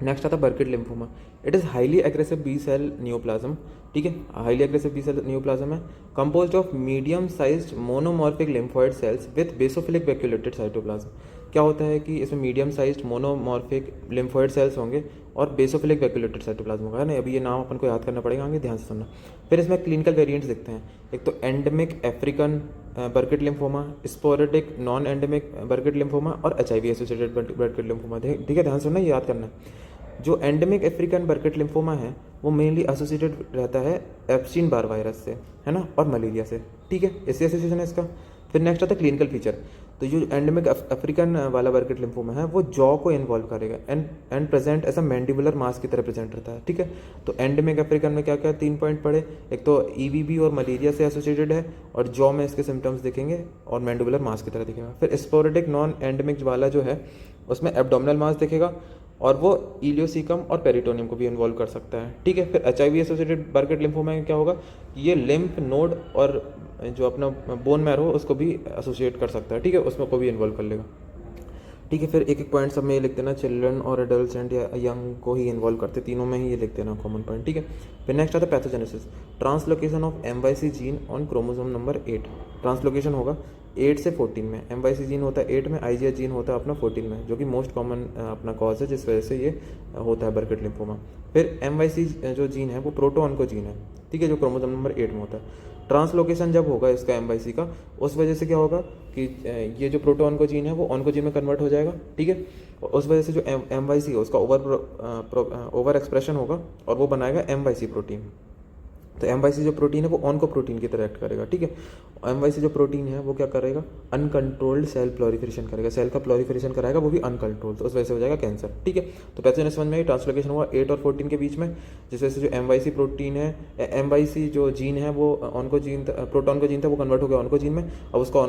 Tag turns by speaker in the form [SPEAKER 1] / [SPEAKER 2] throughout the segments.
[SPEAKER 1] Next आता है Burkitt lymphoma. It is highly aggressive B cell neoplasm, ठीक है, highly aggressive B cell neoplasm है, composed of medium sized monomorphic lymphoid cells with basophilic vacuolated cytoplasm. क्या होता है कि इसमें medium sized monomorphic lymphoid cells होंगे और बेसोफिलिक वैक्यूलेटेड साइटोप्लाज्म होगा, है ना। अभी ये नाम अपन को याद करना पड़ेगा, आगे ध्यान से सुनना। फिर इसमें क्लिनिकल वेरिएंट्स दिखते हैं। एक तो endemic African बर्किट lymphoma, sporadic non endemic बर्किट lymphoma और HIV एसोसिएटेड बर्किट लिम्फोमा, ठीक है, ध्यान से सुनना, ये याद करना है। जो एंडेमिक अफ्रीकन बर्किट लिम्फोमा है वो मेनली एसोसिएटेड रहता है एप्स्टीन बार वायरस से, है ना, और मलेरिया से, ठीक है, इससे एसोसिएशन है इसका। फिर नेक्स्ट आता है क्लिनिकल फीचर। तो जो एंडेमिक अफ्रीकन वाला बर्किट लिम्फोमा है वो जॉ को इन्वॉल्व करेगा एंड प्रेजेंट ऐसा मैंडिबुलर मास की तरह प्रेजेंट रहता है, ठीक है। तो एंडेमिक अफ्रीकन में क्या क्या 3 पॉइंट पड़े, एक तो EBV और मलेरिया से एसोसिएटेड है और जॉ में इसके सिम्टम्स दिखेंगे और मैंडिबुलर मास की तरह दिखेगा। फिर स्पोरेडिक नॉन एंडेमिक वाला जो है उसमें एब्डोमिनल मास दिखेगा और वो इलियोसिकम और पेरिटोनियम को भी इन्वॉल्व कर सकता है, ठीक है। फिर HIV एसोसिएटेड बर्किट लिम्फोमा में क्या होगा, ये लिम्फ नोड और जो अपना बोन मैरो उसको भी एसोसिएट कर सकता है, ठीक है, उसमें को भी इन्वॉल्व कर लेगा, ठीक है। फिर एक एक पॉइंट सब में ये लिख देना, चिल्ड्रन और एडल्ट एंड या यंग को ही इन्वॉल्व करते, तीनों में ही ये लिख देना कॉमन पॉइंट, ठीक है। फिर नेक्स्ट आता है pathogenesis. Translocation of MYC gene on chromosome number 8। Translocation होगा 8 से 14 में। MYC जीन होता है 8 में, IGH जीन होता है अपना 14 में, जो कि मोस्ट कॉमन अपना कॉज है जिस वजह से ये होता है बर्किट लिम्फोमा। फिर MYC जो जीन है वो प्रोटोऑन्को जीन है, ठीक है, जो क्रोमोसोम नंबर 8 में होता है। ट्रांसलोकेशन जब होगा इसका MYC का, उस वजह से क्या होगा कि ये जो प्रोटोऑन्को जीन है वो ऑन्कोजीन में कन्वर्ट हो जाएगा, ठीक है। उस वजह से जो MYC है उसका ओवर एक्सप्रेशन होगा और वो बनाएगा MYC प्रोटीन। तो MYC जो प्रोटीन है वो ऑन्को प्रोटीन की तरह एक्ट करेगा, ठीक है। MYC जो प्रोटीन है वो क्या करेगा, अनकंट्रोल्ड सेल प्लोरिफिकेशन करेगा, सेल का प्लोरिफिकेशन कराएगा, वो भी अनकंट्रोल्ड, तो उस वजह से हो जाएगा कैंसर, ठीक है। तो पैथोजेनेसिस में ट्रांसलोकेशन हुआ 8 और 14 के बीच में, जिस वजह से जो MYC प्रोटीन है, MYC जो जीन है वो ऑन्को जीन, प्रोटॉन का जीन था वो कन्वर्ट हो गया ऑन्को जीन में, अब उसका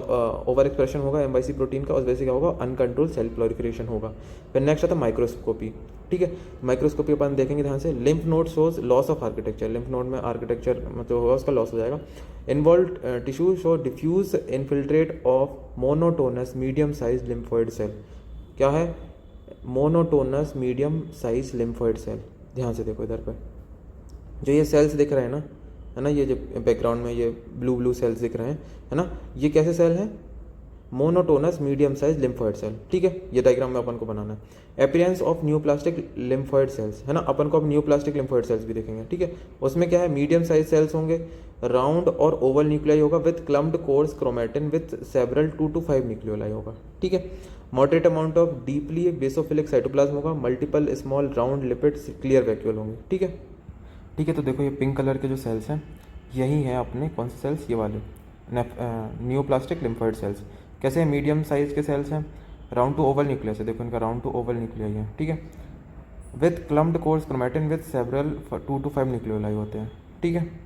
[SPEAKER 1] ओवर एक्सप्रेशन होगा MYC प्रोटीन का, उस वजह से क्या होगा, अनकंट्रोल्ड सेल प्लोरिफिकेशन होगा। फिर नेक्स्ट आता है माइक्रोस्कोपी, ठीक है। माइक्रोस्कोपी अपन देखेंगे ध्यान से। Lymph node shows loss of architecture, lymph node में आर्किटेक्चर मतलब होगा उसका लॉस हो जाएगा। Involve tissue show diffuse infiltrate of monotonous medium size lymphoid cell. क्या है, monotonous medium size lymphoid cell. ध्यान से देखो इधर पर जो ये सेल्स दिख रहे हैं ना, है ना, ये जो बैकग्राउंड में ये ब्लू ब्लू सेल्स दिख रहे हैं, है ना, ये कैसे सेल हैं, monotonous medium size lymphoid cell, ठीक है। ये डायग्राम में अपन को बनाना है। Appearance of neoplastic lymphoid cells, है ना, अपन को अब न्यूप्लास्टिक लिम्फोइड सेल्स भी देखेंगे, ठीक है। उसमें क्या है, मीडियम साइज सेल्स होंगे, राउंड और ओवल न्यूक्लियाई होगा with clumped coarse chromatin with several 2 to 5 nucleoli होगा, ठीक है। Moderate amount of deeply basophilic cytoplasm होगा, multiple small round lipids clear vacuole होंगे, ठीक है, ठीक है। तो देखो ये पिंक कलर के जो सेल्स हैं यही हैं अपने कौन से सेल्स, ये वाले न्यूप्लास्टिक लिम्फोइड सेल्स। कैसे, मीडियम साइज के सेल्स हैं, राउंड टू ओवल न्यूक्लियस है, देखो इनका राउंड टू ओवल न्यूक्लियाई है, ठीक है, with clumped coarse chromatin with several 2 to 5 nucleoli होते हैं, ठीक है।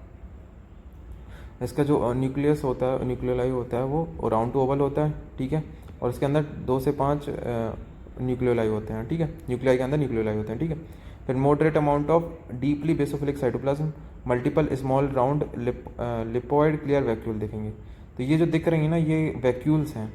[SPEAKER 1] इसका जो न्यूक्लियस होता है, न्यूक्लियोलाई होता है वो राउंड टू ओवल होता है, ठीक है, और इसके अंदर 2 से 5 न्यूक्लियोलाई होते हैं, ठीक है, न्यूक्लियाई के अंदर न्यूक्लियोलाई होते हैं, ठीक है। फिर moderate amount of deeply basophilic cytoplasm, multiple small round lipoid clear vacuole देखेंगे। तो ये जो दिख रही है ना ये वैक्यूल्स हैं।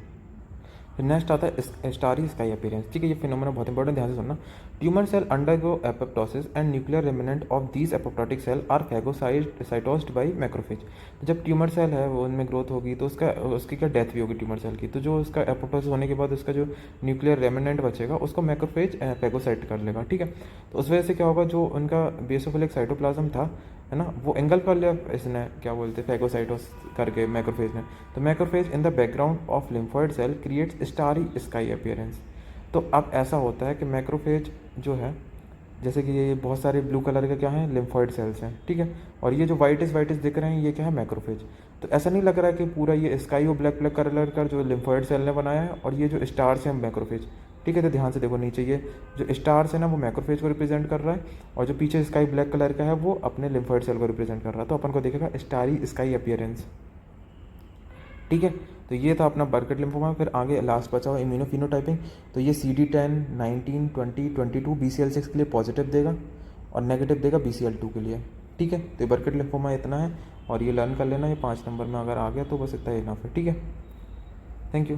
[SPEAKER 1] फिर नेक्स्ट आता है स्टारी स्काई अपीयरेंस, ठीक है, ये फिनोमेना बहुत इंपॉर्टेंट, ध्यान से सुनना। Tumour cell undergo apoptosis and nuclear remnant of these apoptotic cell are phagocytosed by macrophage. जब ट्यूमर सेल है वो उनमें ग्रोथ होगी तो उसकी क्या डेथ भी होगी ट्यूमर सेल की, तो जो उसका एपोप्टोसिस होने के बाद उसका जो न्यूक्लियर रेमिनेंट बचेगा उसको मैक्रोफेज फैगोसाइट कर लेगा, ठीक है। तो उस वजह से क्या होगा, जो उनका बेसोफिलिक साइटोप्लाज्म था, है ना, वो एंगल कर लिया इसने, क्या बोलते हैं, फैगोसाइटोस करके मैक्रोफेज ने। तो macrophage in the background of lymphoid cell creates starry sky appearance. तो अब ऐसा होता है कि मैक्रोफेज जो है, जैसे कि ये बहुत सारे ब्लू कलर के क्या हैं, लिम्फोइड सेल्स हैं, ठीक है, और ये जो वाइटिस दिख रहे हैं ये क्या है, मैक्रोफेज। तो ऐसा नहीं लग रहा है कि पूरा ये स्काई और ब्लैक ब्लैक कलर का जो लिम्फोइड सेल ने बनाया है और ये जो स्टार्स हैं मैक्रोफेज, ठीक है। तो ध्यान से देखो नीचे ये जो स्टार्स है ना वो मैक्रोफेज को रिप्रेजेंट कर रहा है और जो पीछे स्काई ब्लैक कलर का है वो अपने लिम्फोइड सेल को रिप्रेजेंट कर रहा है। तो अपन को देखेगा स्टारी स्काई अपीयरेंस, ठीक है। तो ये था अपना बर्किट लिम्फोमा। फिर आगे लास्ट बचा हुआ इम्यूनोफिनोटाइपिंग। तो ये CD10, 19, 20, 22 BCL6 के लिए पॉजिटिव देगा और नेगेटिव देगा BCL2 के लिए, ठीक है। तो बर्किट लिम्फोमा इतना है और ये लर्न कर लेना, ये 5 नंबर में अगर आ गया तो बस इतना ही इनफ है, ठीक है। Thank you.